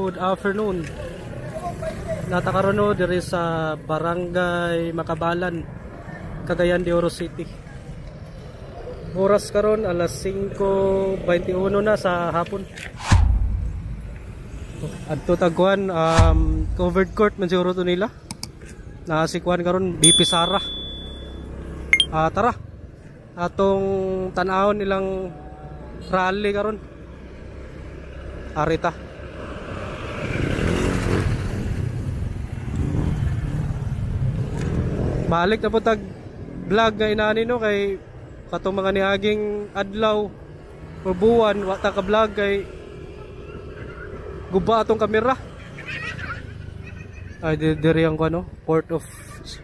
good afternoon. Natakaroon diri sa Barangay Makabalan, Cagayan de Oro City. Oras karon alas 5:21 na sa hapon. Adto tagwan covered court man siguro to nila. Nasikwan karon BP Sara. Tara. Atong tan-awon nilang rally karon. Arita. Balik na po tag vlog nga inani no kay katong mga niaging adlaw o buwan wa ta ka vlog kay guba atong kamera. Ay diri ang ano, Port of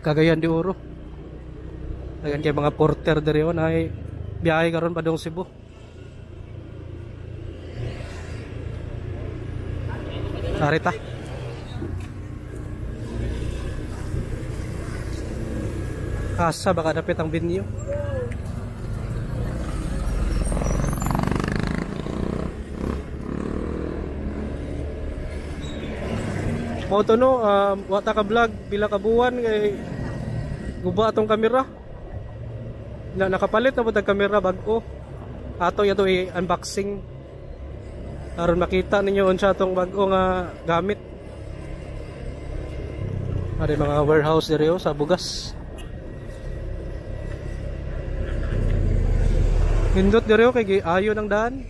Cagayan de Oro. Ayan kay mga porter diri on ay biyahe karon padung Cebu. Arita. Asa baka dapit ang venue. Moto no, wata ka vlog pila ka buwan kay guba atong kamera. Nakapalit na po tag kamera bag-o. Ato yato i-unboxing. Aron makita ninyo unsa atong bag-o nga gamit. Ari mga warehouse diri sa bugas. Hindot diri kay ayo ng daan.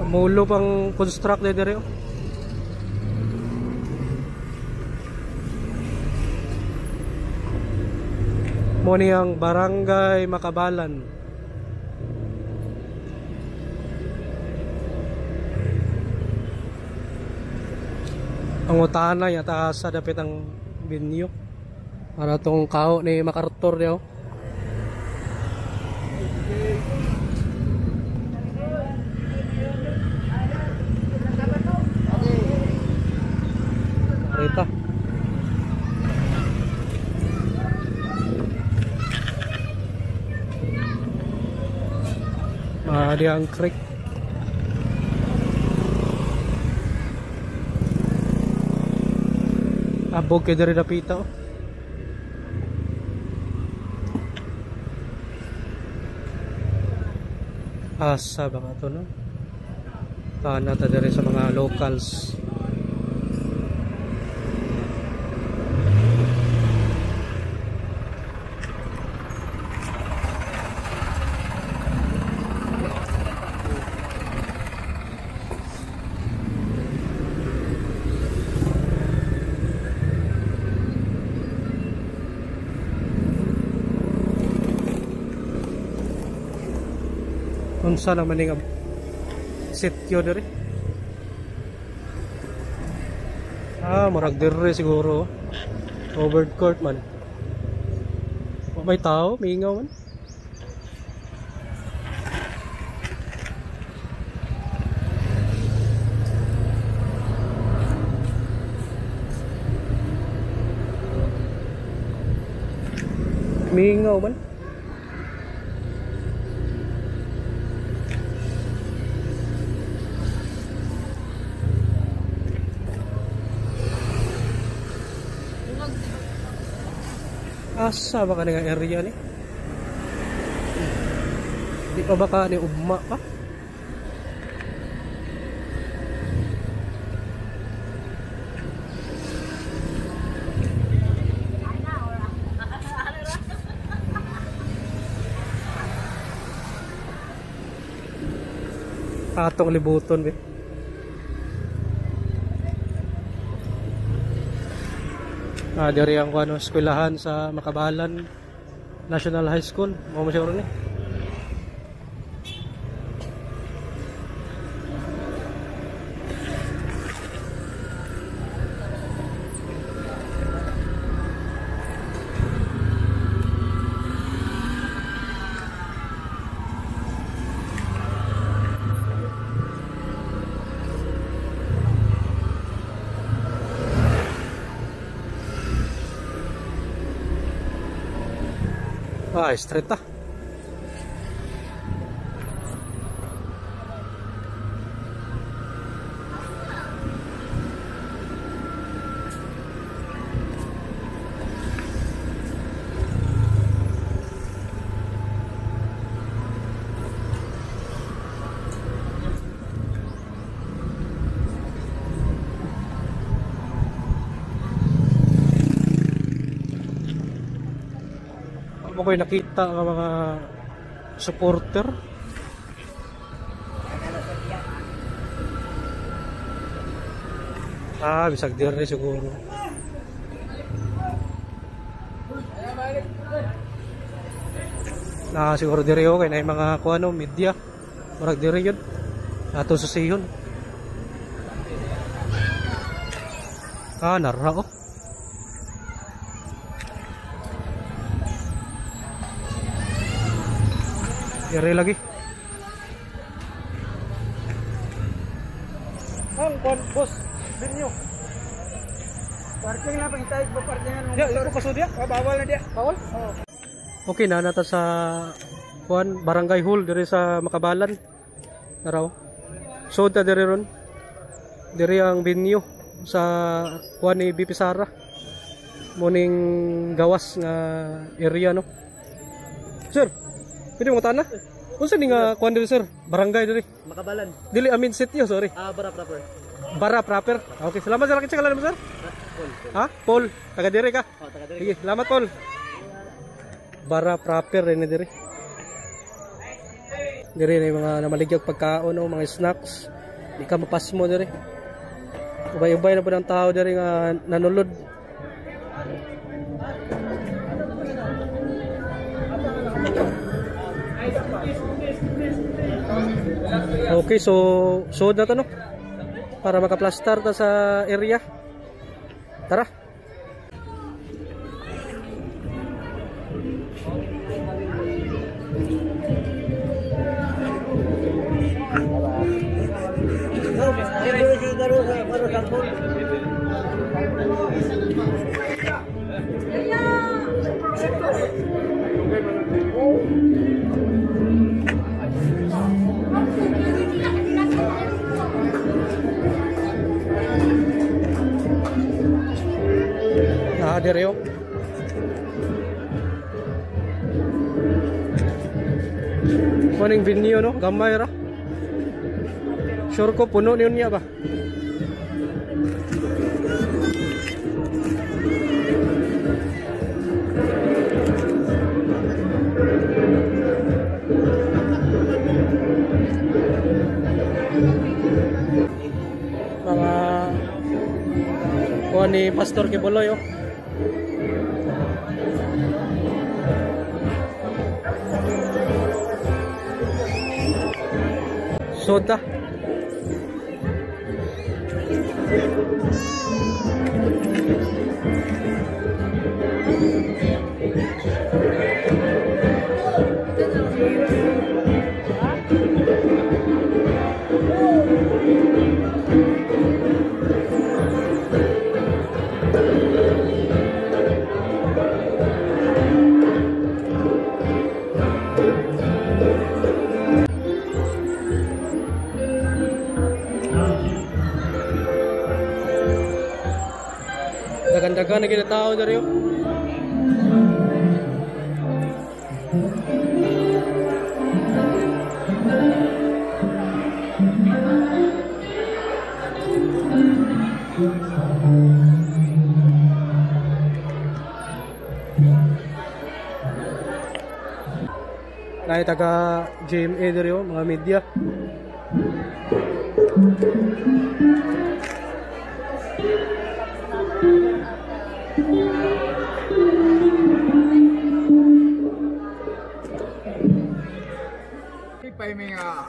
Mulo pang construct diri. Mo ni ang Barangay Makabalan. Ang utana yata sa dapit ang venue. Para tong kao ni MacArthur niyo. Arita. Di ang creek. Abog kay diri dapita oh. Asa baka ito no? Tahan nata diri sa mga locals. Unsa naman ning sityo diri? Murag diri siguro. Covered court man. May tao, mingaw man. Mingaw man. Asa baka nga area ni? Di pa baka ni ugma pa? Atong libuton be. Diri ang kuno eskwelahan sa Makabalan National High School. Mo mo siguro ni. Straight ah. boy nakita ang mga supporter. Bisag dire siguro. Siguro dire okay na yung mga kuano media. Murag dire yun. Ato sa siyon. Nara oh. Dire lagi. Boss, binyo. Parking na pangitay ba parkingan mo? Ya, iko paso dia. Bawal na dia. Bawal? Okay na nata sa kuan barangay hall dire sa Makabalan. Naraw. So ta dire ron. Dire ang venue sa kuan ni BP Sara. Muning gawas nga area no. Sir, pwede mo tana? Unsa ni nga kuan dire sir? Barangay dire. Makabalan. Dili amin city sorry. Bara proper. Bara proper. Okay, salamat sir. Kinsa ngalan mo sir? Paul. Ha? Paul. Taga dire ka? Taga dire. Sige, salamat Paul. Bara proper rin dire. Dire na yung mga namaligyag pagkaon no, mga snacks. Di ka mapas mo dire. Ubay-ubay na po ng tao dire nga nanulod. Okay, so na to no. Para makaplastar ta sa area. Tara. Dire yo. Kuning venue no, gamay ra. Sure ko puno niya ba? Mga kuha ni Pastor Kibuloy oh. Soda. Dagan-dagan na ginatao na rin. Dahil taga GMA na rin mga media. May nga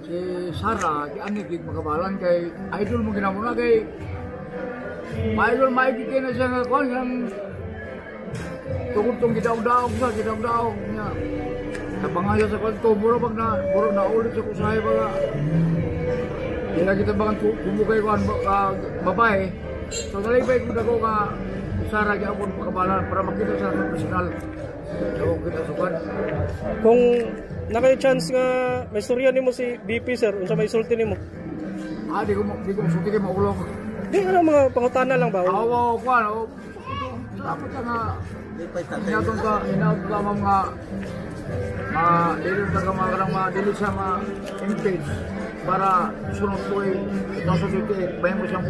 si Sara, di ani gig Makabalan kay idol mo ginamuna kay idol maigit na siya nga kon nga tungod tong gidaw-daw niya. Napangayo sa kwanto buro pag na ulit sa kusahay baga. Kaya kita bangan kumukay ko babae. So nalibay ko dako nga Sara gyapon Makabalan para makita sa profesional. So kita sukan. Kung nakay chance nga may istorya nimo si BP sir, unsa may sulti nimo? Di ko sulti kay maulong. Di ano mga pangutana lang ba? Oo, kuan. Dapat nga inatong ka mga dili ka mga dili sa mga impeach para sunod ko ay nasa dito bayan mo siyang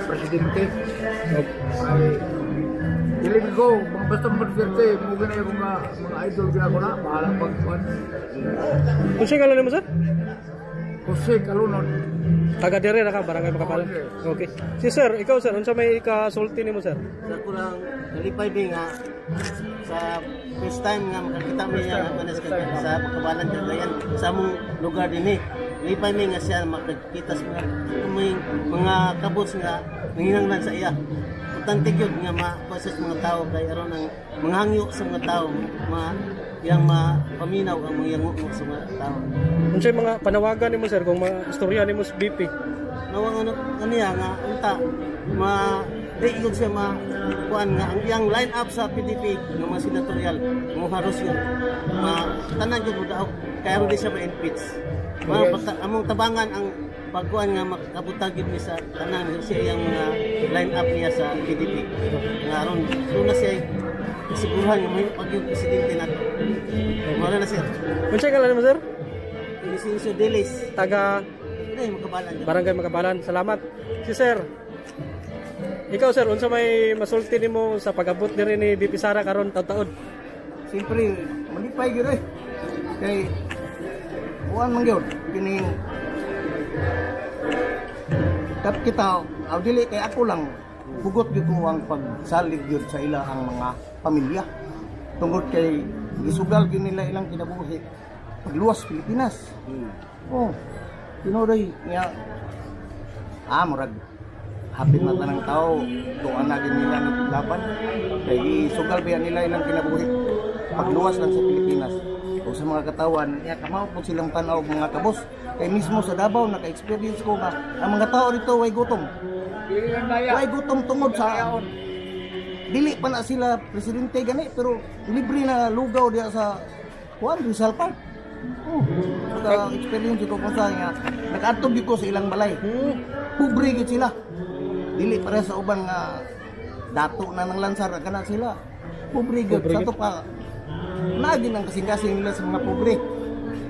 presidente. Ay, dili Believe ko, mga basta mag-swerte, mugin na yung mga idol gina ko na, bahala pagkuhan. Kung siya ngalan mo, sir? Jose Calunod. Taga dire na ka, barangay Makapalan. Okay. Si sir, ikaw sir, unsa may ikasulti nimo sir? Sir, ko lang nalipay din nga sa first time nga makakita mo niya sa Makapalan Cagayan sa among lugar din eh. Lipay mi nga siya makakita sa mga kabos nga nanginanglan sa iya. Importante gyud nga ma-process mga tao kay aron ang mga hangyo sa mga tao, yang mapaminaw ang mga yango sa mga tao. Unsay mga panawagan nimo sir kung mga istorya nimo sa BP? Nawang niya nga unta di yun siya kuan nga ang iyang line up sa PDP ng mga senatorial mo haros yun tanan gyud mo daw kaya ro di siya ma-impeach. Among tabangan ang pagkuan nga makabutag gyud sa tanan siya iyang line up niya sa PDP. Nga aron na siya kasiguruhan nga may pag-yung presidente nato. Mara na sir. Unsay ngalan mo sir? Inisinso Delis. Taga Makabalan. Barangay Makabalan. Salamat. Si sir. Ikaw sir, unsa may masulti nimo sa pag-abot diri ni BP Sara karon taud-taud? Siyempre, malipay gyud eh. Kay kuan man gyud kining tap kita aw dili kay ako lang hugot gyud ko ang pagsalig gyud sa ila ang mga pamilya. Tungod kay gisugal gyud nila ilang kinabuhi pagluwas Pilipinas. Oh, tinuray niya murag hapit na tanang tao doon na din nila ng laban kay isugal ba nila ilang kinabuhi pagluwas lang sa Pilipinas o sa mga katawan niya kamao po silang tanaw mga kabos kay mismo sa Davao naka-experience ko nga ang mga tao dito way gutom tungod sa dili pa na sila presidente gani pero libre na lugaw diya sa Rizal Park. Experience ko kung saan nga nakaatog ko sa ilang balay pobre gid sila dili para sa uban nga dato na ng lansar kana sila pobre gyud sa to pa nagi nang kasing-kasing nila sa mga pobre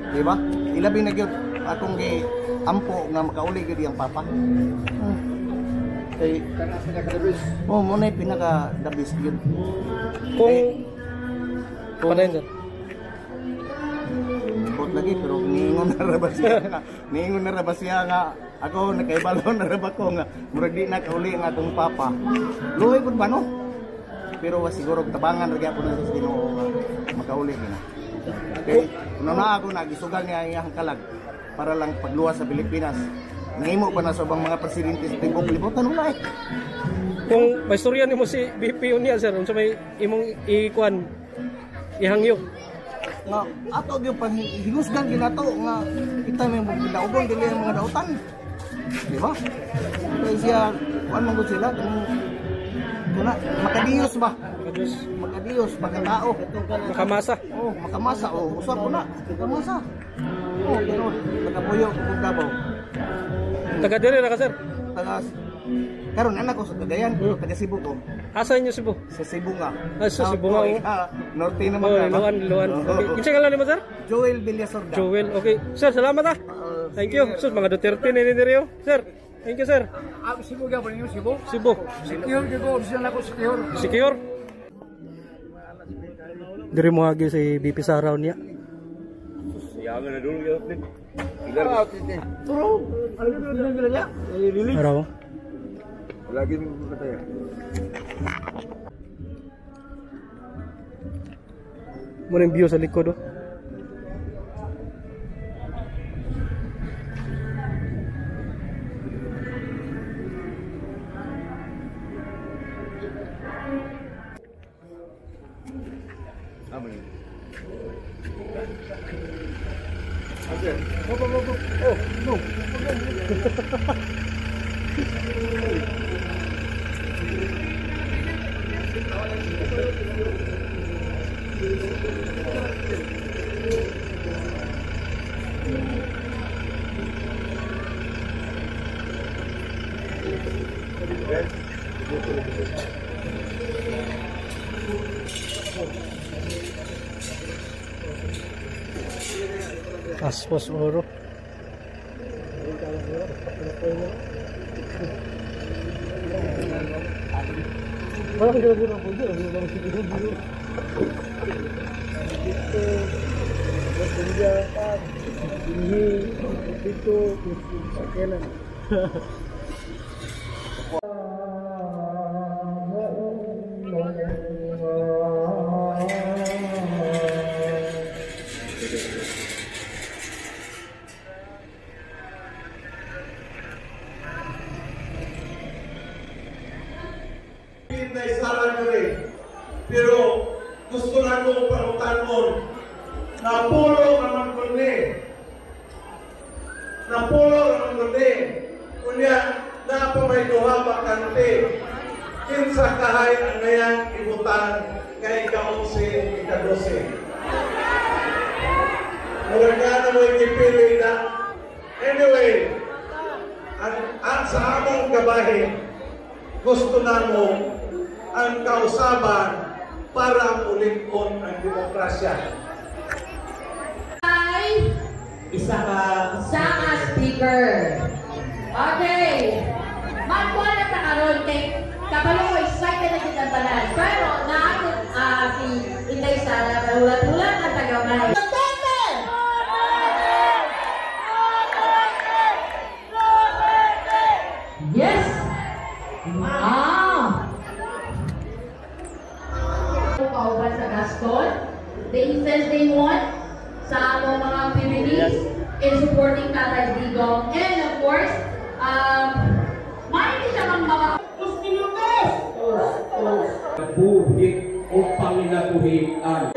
di ba ilabi na gyud akong gi ampo nga makauli gyud ang papa kay mo na pinaka the best gyud Kung padayon sir. Bot lagi pero ningon na rabas siya nga ako nakaibalo na raba ko nga murag di na kauli ang atong papa luoy pud ba no pero siguro tabangan lagi ako na sa Ginoo nga makauli gina kay kuno na ako nagisugal niya iyang kalag para lang pagluwas sa Pilipinas nahimo pa na sa ubang mga presidente sa tingog libutan wala eh. Kung may istorya nimo si BP unya sir, unsa may imong ikuan ihangyo? Nga ato gyud pang hinusgan ginato nga kita may magdaubon dili ang mga dautan. Di ba? Kaya siya kuan man gud sila kana makadiyos ba? Makadiyos pagkatao. Makamasa. Oh, makamasa usap ko na. Makamasa. Oh, ganoon. Nagapuyo ko Davao. Taga dire ra ka sir? Taga karon anak ko sa Cagayan, taga Cebu ko. Asa inyo Cebu? Sa Cebu nga. Sa Cebu nga. Norte naman ka. Luan. Okay. Kinsa ngalan mo sir? Joel Villasorda. Joel. Okay. Sir, salamat Thank you. Sus, mga Duterte ni Nirio. Sir, thank you sir. Cebu ga ba niyo Cebu? Cebu. Secure gyud ko sila ko secure. Secure. Diri mo agi si BP Saraw niya. Siyangan na dulu ya. Turo. Ano gila niya? Lili. Araw. Lagi mo kata ya. Mo ning view sa likod Amin. Oh, no. Aspos oro. Walang biro-biro po dyan. Walang biro-biro. Dito. Batinja pa. Ini. Dito. Sakelan. Na isalan ko rin. Pero gusto na kong panutanon na pulo naman ko ni. Na pulo naman ko ni. Kunya, na pa may duha bakante. Kinsa kahay ang ngayang ibutan kay ika-11, ika-12. Murag na mo ikipili na. Anyway, ang sa among gabahin, gusto na mo ang kausaban para ulit-on ang demokrasya. Ay, Isa ka speaker. Okay. Magkuha na ta karon kay kabalo ko excited na kita balan. Pero naakit si Inday Sara ulat-ulat na tagamay. Yes. Pauban sa Gaston, the instance they want sa among mga activities in supporting Tatay Digong, and of course, maraming siya mga Buhik o panginabuhian.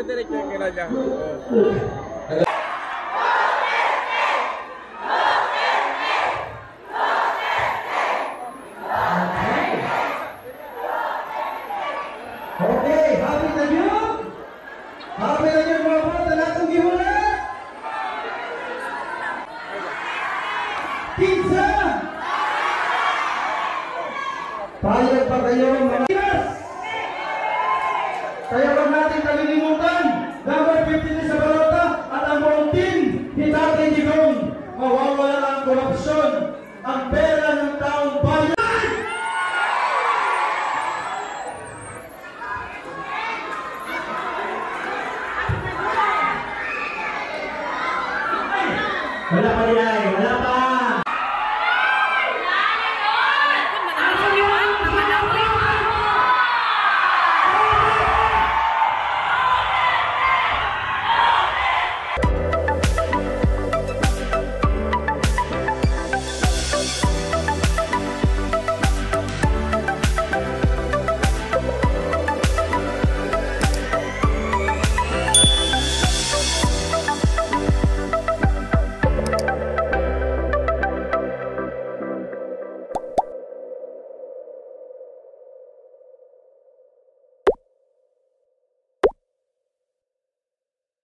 Okay, happy na yun? Happy na yun mga bata na itong gihula? Pizza! Payag pa kayo mga yes! Kaya wag natin kalilimutan, number 15 sa balota at ang buong team ni Tatay Digong. Mawawala ang korupsyon, ang pera ng taong bayan. Wala pa rin ay, wala pa!